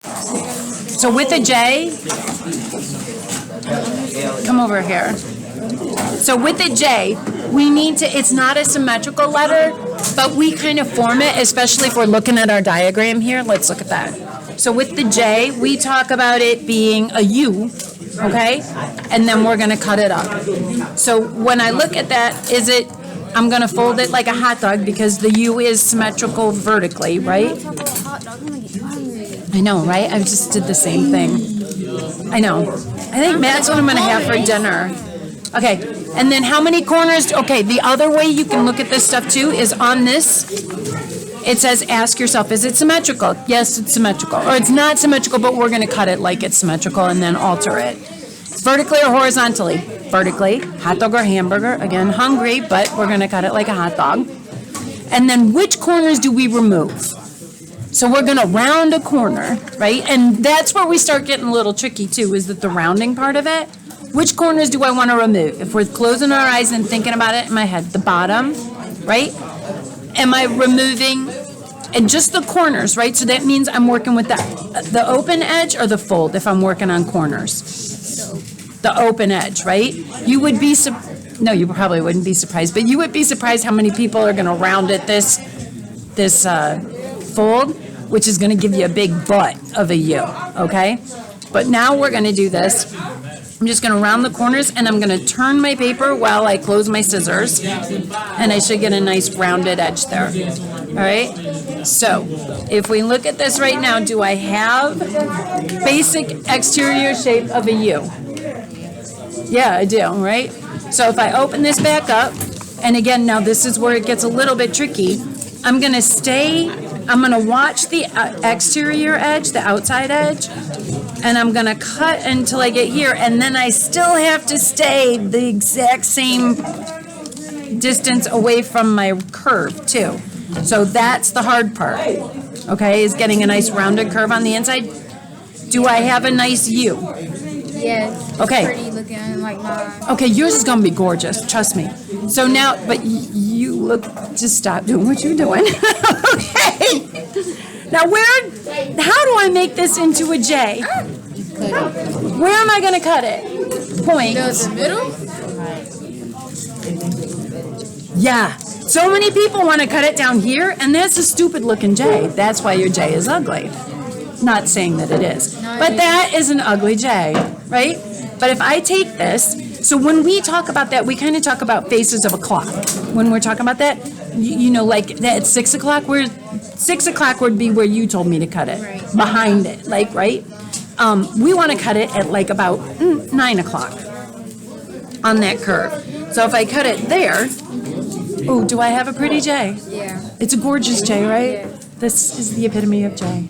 So with a J, come over here. So with a J, we need to, it's not a symmetrical letter, but we kind of form it, especially if we're looking at our diagram here. Let's look at that. So with the J, we talk about it being a U, okay? And then we're going to cut it up. So when I look at that, I'm going to fold it like a hot dog because the U is symmetrical vertically, right? I know, right? I just did the same thing. I know. I think that's what I'm going to have for dinner. Okay, and then how many corners? Okay, the other way you can look at this stuff too is on this. It says, ask yourself, is it symmetrical? Yes, it's symmetrical. Or it's not symmetrical, but we're going to cut it like it's symmetrical and then alter it. Vertically or horizontally? Vertically, hot dog or hamburger. Again, hungry, but we're going to cut it like a hot dog. And then which corners do we remove? So we're going to round a corner, right? And that's where we start getting a little tricky too, is that the rounding part of it. Which corners do I want to remove? If we're closing our eyes and thinking about it in my head, the bottom, right? Am I removing, and just the corners, right? So that means I'm working with the open edge or the fold if I'm working on corners. The open edge, right? You would be, no, you probably wouldn't be surprised, but you would be surprised how many people are going to round it this fold, which is going to give you a big butt of a U, okay? But now we're going to do this. I'm just going to round the corners, and I'm going to turn my paper while I close my scissors, and I should get a nice rounded edge there. All right? So if we look at this right now, do I have basic exterior shape of a U? Yeah, I do, right? So if I open this back up, and again, now this is where it gets a little bit tricky. I'm going to watch the exterior edge, the outside edge, and I'm going to cut until I get here, and then I still have to stay the exact same distance away from my curve, too. So that's the hard part, okay, is getting a nice rounded curve on the inside. Do I have a nice U? Yes. Okay. Pretty looking like mine. Okay, yours is going to be gorgeous, trust me. So now, but you look, just stop doing what you're doing. Okay. Now how do I make this into a J? Where am I going to cut it? Point. The middle? Yeah. So many people want to cut it down here, and that's a stupid looking J. That's why your J is ugly. Not saying that it is. But that is an ugly J, right? But if I take this, so when we talk about that, we kind of talk about faces of a clock. When we're talking about that, you know, like that at 6 o'clock, 6 o'clock would be where you told me to cut it, behind it, like, right? We want to cut it at like about 9 o'clock on that curve. So if I cut it there, oh, do I have a pretty J? Yeah. It's a gorgeous J, right? Yeah. This is the epitome of J.